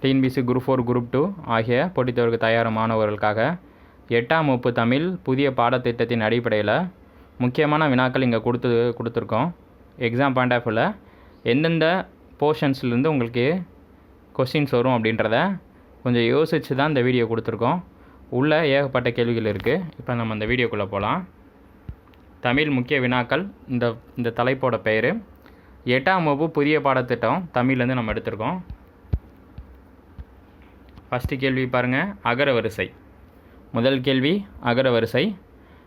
TNPSC group 4 group 2 ஆகிய போட்டித் தேர்வுக்கு தயாரும் மாணவர்களுக்காக 8ஆம் வகுப்பு தமிழ் புதிய பாடத்திட்டத்தின் அடிப்படையில் முக்கியமான வினாக்கள் இங்கே கொடுத்துருக்கோம். எக்ஸாம் பாயிண்ட் ஆஃப் வியூவில் எந்தெந்த போர்ஷன்ஸ்லேருந்து உங்களுக்கு கொஸ்டின்ஸ் வரும் அப்படின்றத கொஞ்சம் யோசித்து தான் இந்த வீடியோ கொடுத்துருக்கோம். உள்ளே ஏகப்பட்ட கேள்விகள் இருக்குது. இப்போ நம்ம இந்த வீடியோக்குள்ளே போகலாம். தமிழ் முக்கிய வினாக்கள் இந்த தலைப்போட பெயர். 8ஆம் வகுப்பு புதிய பாடத்திட்டம் தமிழ்லேருந்து நம்ம எடுத்திருக்கோம். ஃபஸ்ட்டு கேள்வி பாருங்கள், அகர வரிசை. முதல் கேள்வி அகர வரிசை.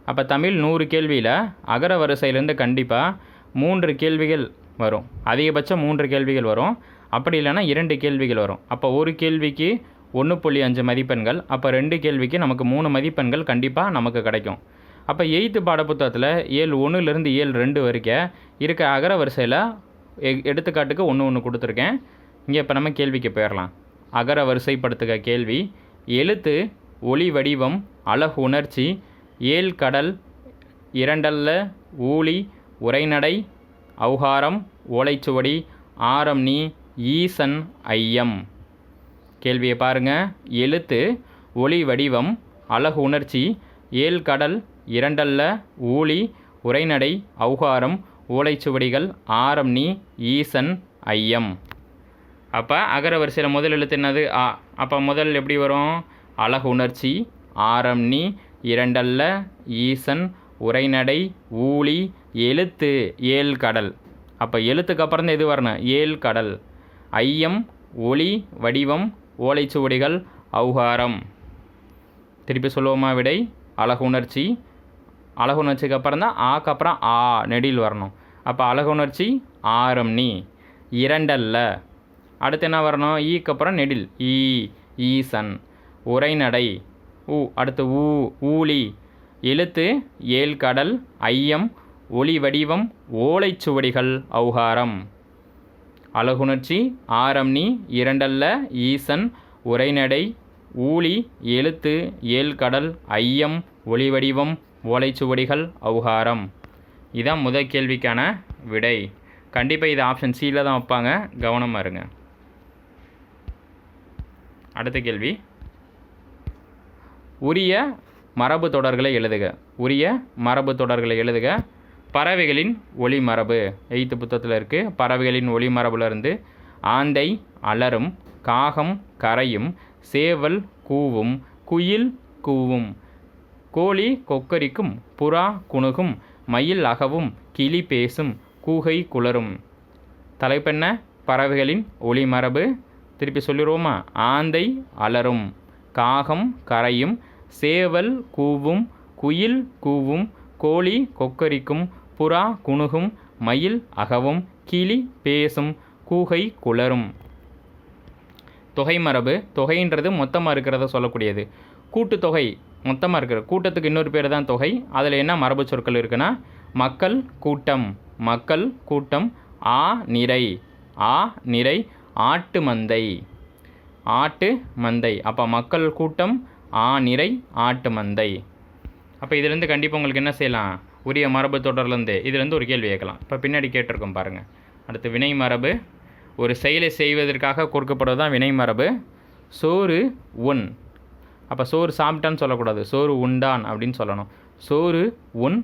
அப்போ தமிழ் 100 கேள்வியில் அகர வரிசையிலேருந்து கண்டிப்பாக 3 கேள்விகள் வரும். அதிகபட்சம் 3 கேள்விகள் வரும். அப்படி இல்லைன்னா 2 கேள்விகள் வரும். அப்போ ஒரு கேள்விக்கு 1.5 மதிப்பெண்கள். அப்போ 2 கேள்விக்கு நமக்கு 3 மதிப்பெண்கள் கண்டிப்பாக நமக்கு கிடைக்கும். அப்போ 8th பாடப்புத்தகத்தில் 7.1லேருந்து 7.2 வரைக்கும் இருக்க அகர வரிசையில் எடுத்துக்காட்டுக்கு ஒன்று கொடுத்துருக்கேன். இங்கே இப்போ நம்ம கேள்விக்கு போயிடலாம். அகர வரிசைப்படுத்துக கேள்வி. எழுத்து, ஒளி வடிவம், அழகு உணர்ச்சி, ஏழ் கடல், இரண்டல்ல, ஊழி, உரைநடை, ஔகாரம், ஓலைச்சுவடி, ஆரம் நீ, ஈசன், ஐயம். கேள்வியை பாருங்கள். எழுத்து, ஒளி வடிவம், அழகு உணர்ச்சி, ஏழ் கடல், இரண்டல்ல, ஊழி, உரைநடை, ஔகாரம், ஓலைச்சுவடிகள், ஆரம் நீ, ஈசன், ஐயம். அப்போ அகர வரிசையில் முதல் எழுத்து என்னது? ஆ. அப்போ முதல் எப்படி வரும்? அழகு உணர்ச்சி, ஆரம் நீ, இரண்டல்ல, ஈசன், உரைநடை, ஊழி, எழுத்து, ஏழ் கடல். அப்போ எழுத்துக்கு அப்புறம் தான் எது வரணும்? ஏழ் கடல். ஐயம், ஒளி வடிவம், ஓலைச்சுவடிகள், ஔகாரம். திருப்பி சொல்லுவோமா விடை? அழகு உணர்ச்சி. அழகு உணர்ச்சிக்கு அப்புறம் தான் ஆக்கு அப்புறம் ஆ நெடில் வரணும். அப்போ அழகு உணர்ச்சி, ஆரம் நீ, இரண்டல்ல. அடுத்து என்ன வரணும்? ஈக்கு அப்புறம் நெடில், ஈ, ஈசன். உரைநடை, ஊ. அடுத்து ஊ, ஊழி. எழுத்து, ஏழ் கடல், ஐயம், ஒளி வடிவம், ஓலைச்சுவடிகள், ஔகாரம். அழகுணர்ச்சி, ஆரம் நீ, இரண்டல்ல, ஈசன், உரைநடை, ஊழி, எழுத்து, ஏழ் கடல், ஐயம், ஒளி வடிவம், ஓலைச்சுவடிகள், ஔகாரம். இதுதான் முதல் கேள்விக்கான விடை. கண்டிப்பாக இது ஆப்ஷன் சியில் தான் வைப்பாங்க, கவனமாக இருங்க. அடுத்த கேள்வி, உரிய மரபு தொடர்களை எழுதுக. உரிய மரபு தொடர்களை எழுதுக. பறவைகளின் ஒளி மரபு 8th புத்தகத்தில் இருக்குது. பறவைகளின் ஒளி மரபுலேருந்து ஆந்தை அலரும், காகம் கரையும், சேவல் கூவும், குயில் கூவும், கோழி கொக்கரிக்கும், புறா குணுகும், மயில் அகவும், கிளி பேசும், கூகை குளரும். தலைப்பென்ன? பறவைகளின் ஒளி மரபு. திருப்பி சொல்லிடுவோமா? ஆந்தை அலரும், காகம் கரையும், சேவல் கூவும், குயில் கூவும், கோழி கொக்கரிக்கும், புறா குணுகும், மயில் அகவும், கிளி பேசும், கூகை குளரும். தொகை மரபு. தொகைன்றது மொத்தமாக இருக்கிறத சொல்லக்கூடியது. கூட்டுத்தொகை மொத்தமாக இருக்கிற கூட்டத்துக்கு இன்னொரு பேர் தான் தொகை. அதில் என்ன மரபு சொற்கள் இருக்குன்னா, மக்கள் கூட்டம், மக்கள் கூட்டம், ஆ நிறை, ஆ நிறை, ஆட்டு மந்தை, ஆட்டு மந்தை. அப்போ மக்கள் கூட்டம், ஆ நிறை, ஆட்டு மந்தை. அப்போ இதிலேருந்து கண்டிப்பாக உங்களுக்கு என்ன செய்யலாம்? உரிய மரபு தொடர்லேருந்து இதிலேருந்து ஒரு கேள்வி கேட்கலாம். இப்போ பின்னாடி கேட்டிருக்கோம் பாருங்கள். அடுத்து வினை மரபு. ஒரு செயலை செய்வதற்காக கொடுக்கப்படுவது தான் வினை மரபு. சோறு உண். அப்போ சோறு சாப்பிட்டான்னு சொல்லக்கூடாது, சோறு உண்டான் அப்படின்னு சொல்லணும். சோறு உண்,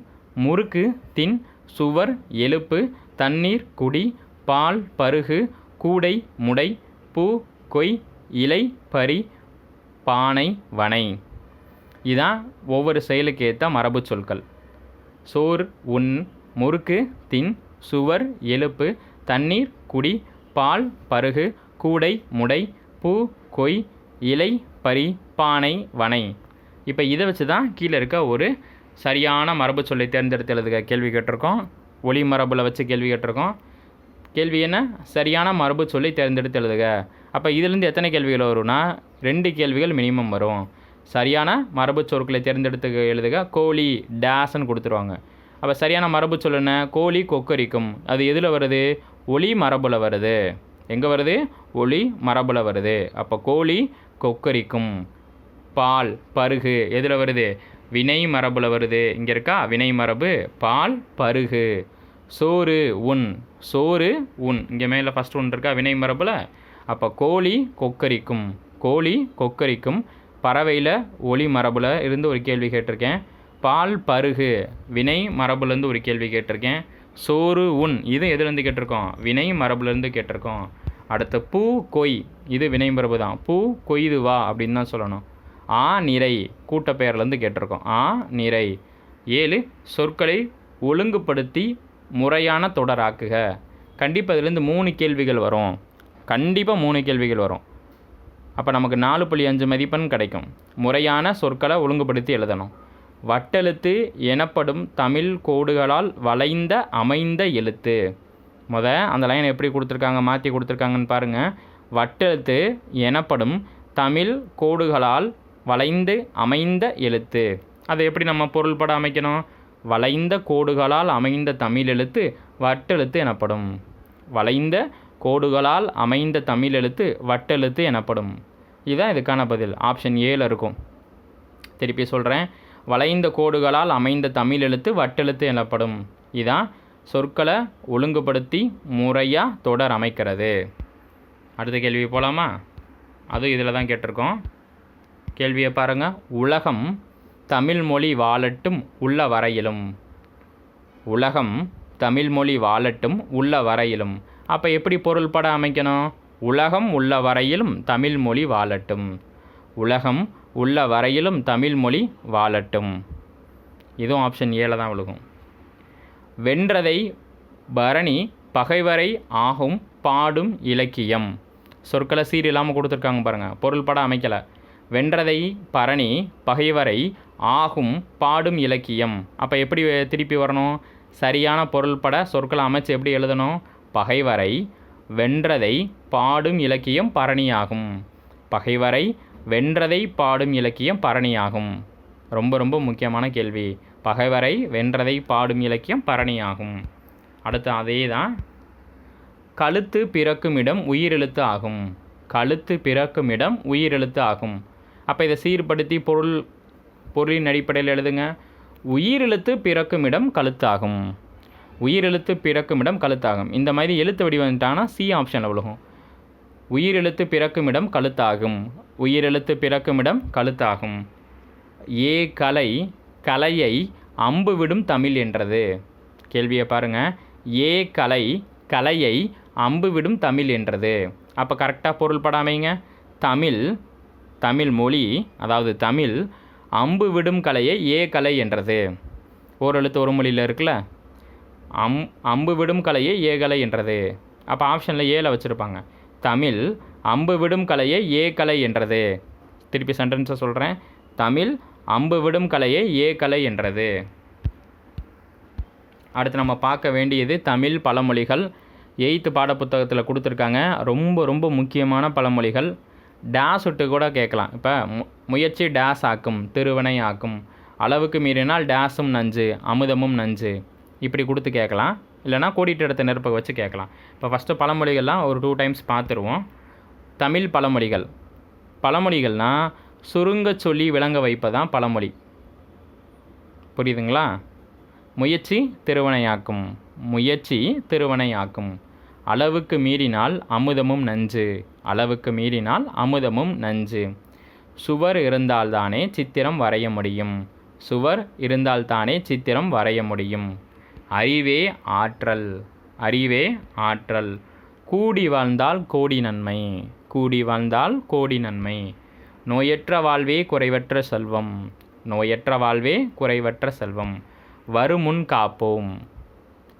முறுக்கு தின், சுவர் எழுப்பு, தண்ணீர் குடி, பால் பருகு, கூடை முடை, பூ கொய், இலை பறி, பானை வனை. இதுதான் ஒவ்வொரு செயலுக்கு ஏற்ற மரபு சொற்கள். சோறு உண், முறுக்கு தின், சுவர் எழுப்பு, தண்ணீர் குடி, பால் பருகு, கூடை முடை, பூ கொய், இலை பறி, பானை வனை. இப்போ இதை வச்சு தான் கீழே இருக்க ஒரு சரியான மரபு சொல்லை தேர்ந்தெடுத்து எழுதுக கேள்வி கேட்டிருக்கோம். ஒளி மரபில் வச்சு கேள்வி கேட்டிருக்கோம். கேள்வி என்ன? சரியான மரபு சொல்லி தேர்ந்தெடுத்து எழுதுக. அப்போ இதிலேருந்து எத்தனை கேள்விகள் வரும்னா 2 கேள்விகள் மினிமம் வரும். சரியான மரபு சொற்களை தேர்ந்தெடுத்து எழுதுக. கோழி டேஸ்ன்னு கொடுத்துருவாங்க. அப்போ சரியான மரபு சொல்லுன்னா கோழி கொக்கரிக்கும். அது எதில் வருது? ஒளி மரபில் வருது. எங்கே வருது? ஒளி மரபில் வருது. அப்போ கோழி கொக்கரிக்கும். பால் பருகு எதில் வருது? வினை மரபில் வருது. இங்கே இருக்கா வினை மரபு. பால் பருகு. சோறு உண், சோறு உண். இங்கே மேலே ஃபஸ்ட் ஒன்று இருக்கா வினை மரபில். அப்போ கோழி கொக்கரிக்கும், கோழி கொக்கரிக்கும் பறவையில் ஒளி மரபில் இருந்து ஒரு கேள்வி கேட்டிருக்கேன். பால் பருகு வினை மரபுலேருந்து ஒரு கேள்வி கேட்டிருக்கேன். சோறு உண் இது எதுலேருந்து கேட்டிருக்கோம்? வினை மரபுலேருந்து கேட்டிருக்கோம். அடுத்து பூ கொய் இது வினை மரபு தான். பூ கொய்து வா அப்படின்னு தான் சொல்லணும். ஆ நிறை கூட்டப்பெயர்லேருந்து கேட்டிருக்கோம். ஆ நிறை. 7 சொற்களை ஒழுங்குபடுத்தி முறையான தொடராக்குக. கண்டிப்பாக இதுலேருந்து 3 கேள்விகள் வரும். கண்டிப்பாக 3 கேள்விகள் வரும். அப்போ நமக்கு 4.5 மதிப்பெண் கிடைக்கும். முறையான சொற்களை ஒழுங்குபடுத்தி எழுதணும். வட்டெழுத்து எனப்படும் தமிழ் கோடுகளால் வளைந்த அமைந்த எழுத்து. அந்த லைனை எப்படி கொடுத்துருக்காங்க, மாற்றி கொடுத்துருக்காங்கன்னு பாருங்கள். வட்டெழுத்து எனப்படும் தமிழ் கோடுகளால் வளைந்து அமைந்த எழுத்து. அதை எப்படி நம்ம பொருள்பட அமைக்கணும்? வளைந்த கோடுகளால் அமைந்த தமிழ் எழுத்து வட்டெழுத்து எனப்படும். வளைந்த கோடுகளால் அமைந்த தமிழ் எழுத்து வட்டெழுத்து எனப்படும். இதுதான் இதுக்கான பதில். ஆப்ஷன் ஏல இருக்கும். திருப்பி சொல்கிறேன். வளைந்த கோடுகளால் அமைந்த தமிழ் எழுத்து வட்டெழுத்து எனப்படும். இதுதான் சொற்களை ஒழுங்குபடுத்தி முறையாக தொடர் அமைக்கிறது. அடுத்த கேள்வி போகலாமா? அதுவும் இதில் தான் கேட்டிருக்கோம். கேள்வியை பாருங்கள். உலகம் தமிழ்மொழி வாழட்டும் உள்ள வரையிலும். உலகம் தமிழ்மொழி வாழட்டும் உள்ள வரையிலும். அப்போ எப்படி பொருள்பட அமைக்கணும்? உலகம் உள்ள வரையிலும் தமிழ்மொழி வாழட்டும். உலகம் உள்ள வரையிலும் தமிழ்மொழி வாழட்டும். இதுவும் ஆப்ஷன் ஏல தான் விழுகும். வென்றதை பரணி பகைவரை ஆகும் பாடும் இலக்கியம். சொற்களை சீர் இல்லாமல் கொடுத்துருக்காங்க பாருங்கள். பொருள்பட அமைக்கலை. வென்றதை பரணி பகைவரை ஆகும் பாடும் இலக்கியம். அப்போ எப்படி திருப்பி வரணும்? சரியான பொருள்பட சொற்களை அமைச்சு எப்படி எழுதணும்? பகைவரை வென்றதை பாடும் இலக்கியம் பரணியாகும். பகைவரை வென்றதை பாடும் இலக்கியம் பரணியாகும். ரொம்ப ரொம்ப முக்கியமான கேள்வி. பகைவரை வென்றதை பாடும் இலக்கியம் பரணியாகும். அடுத்து அதே தான். கழுத்து பிறக்கும் இடம் உயிரெழுத்து ஆகும். கழுத்து பிறக்கும் இடம் உயிரெழுத்து ஆகும். அப்போ இதை சீர்படுத்தி பொருளின் அடிப்படையில் எழுதுங்க. உயிரெழுத்து பிறக்கும் இடம் கழுத்தாகும். உயிரெழுத்து பிறக்கும் இடம் கழுத்தாகும். இந்த மாதிரி எழுத்து வடிவம்ட்டானா சி ஆப்ஷனில் விழுகும். உயிரெழுத்து பிறக்கும் இடம் கழுத்தாகும். உயிரெழுத்து பிறக்கும் இடம் கழுத்தாகும். ஏ கலை கலையை அம்பு விடும் தமிழ் என்றது. கேள்வியை பாருங்கள். ஏ கலை கலையை அம்பு விடும் தமிழ் என்றது. அப்போ கரெக்டாக பொருள்பட அமைங்க. தமிழ் மொழி அதாவது தமிழ் அம்பு விடும் கலையை ஏ கலை என்றது. ஓரெழுத்து ஒரு மொழியில் இருக்குல்ல. அம்பு விடும் கலையை ஏ கலை என்றது. அப்போ ஆப்ஷனில் ஏல வச்சுருப்பாங்க. தமிழ் அம்பு விடும் கலையை ஏ கலை என்றது. திருப்பி சென்டென்ஸை சொல்கிறேன். தமிழ் அம்பு விடும் கலையை ஏ கலை என்றது. அடுத்து நம்ம பார்க்க வேண்டியது தமிழ் பழமொழிகள். 8th பாடப்புத்தகத்தில் கொடுத்துருக்காங்க. ரொம்ப ரொம்ப முக்கியமான பழமொழிகள். டேஸ் விட்டு கூட கேட்கலாம். இப்போ முயற்சி டேஸ் ஆக்கும், திருவினை ஆக்கும், அளவுக்கு மீறினால் டேஸும் நஞ்சு, அமுதமும் நஞ்சு, இப்படி கொடுத்து கேட்கலாம். இல்லைனா கோடிட்டு இடத்த நெருப்பை வச்சு கேட்கலாம். இப்போ ஃபஸ்ட்டு பழமொழிகள்லாம் ஒரு 2 டைம்ஸ் பார்த்துருவோம். தமிழ் பழமொழிகள். பழமொழிகள்னால் சுருங்க சொல்லி விளங்க வைப்பதான் பழமொழி. புரியுதுங்களா? முயற்சி திருவினையாக்கும், முயற்சி திருவினையாக்கும், அளவுக்கு மீறினால் அமுதமும் நஞ்சு, அளவுக்கு மீறினால் அமுதமும் நஞ்சு, சுவர் இருந்தால்தானே சித்திரம் வரைய முடியும், சுவர் இருந்தால்தானே சித்திரம் வரைய முடியும், அறிவே ஆற்றல், அறிவே ஆற்றல், கூடி வாழ்ந்தால் கோடி நன்மை, கூடி வாழ்ந்தால் கோடி நன்மை, நோயற்ற வாழ்வே குறைவற்ற செல்வம், நோயற்ற வாழ்வே குறைவற்ற செல்வம், வருமுன் காப்போம்,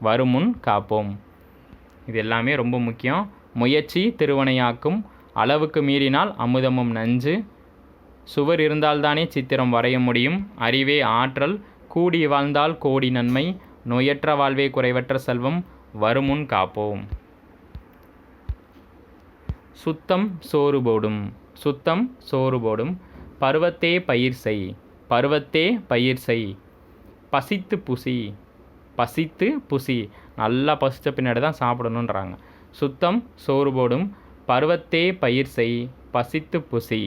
வருமுன் காப்போம். இது எல்லாமே ரொம்ப முக்கியம். முயற்சி திருவினையாக்கும், அளவுக்கு மீறினால் அமுதமும் நஞ்சு, சுவர் இருந்தால்தானே சித்திரம் வரைய முடியும், அறிவே ஆற்றல், கூடி வாழ்ந்தால் கோடி நன்மை, நோயற்ற வாழ்வே குறைவற்ற செல்வம், வருமுன் காப்போம். சுத்தம் சோறு போடும், சுத்தம் சோறு போடும், பருவத்தே பயிர் செய், பருவத்தே பயிர் செய், பசித்து புசி, பசித்து புசி, நல்லா பசித்த பின்னாடி தான் சாப்பிடணுன்றாங்க. சுத்தம் சோறு போடும், பருவத்தே பயிர் செய், பசித்து புசி.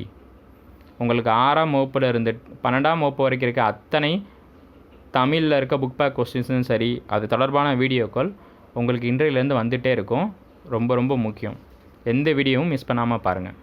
உங்களுக்கு 6ஆம் வகுப்பில் இருந்து 12ஆம் வகுப்பு வரைக்கும் இருக்க அத்தனை தமிழில் இருக்க புக் பேக் கொஸ்டின்ஸும் சரி, அது தொடர்பான வீடியோக்கள் உங்களுக்கு இன்றையிலேருந்து வந்துகிட்டே இருக்கும். ரொம்ப ரொம்ப முக்கியம். எந்த வீடியோவும் மிஸ் பண்ணாமல் பாருங்கள்.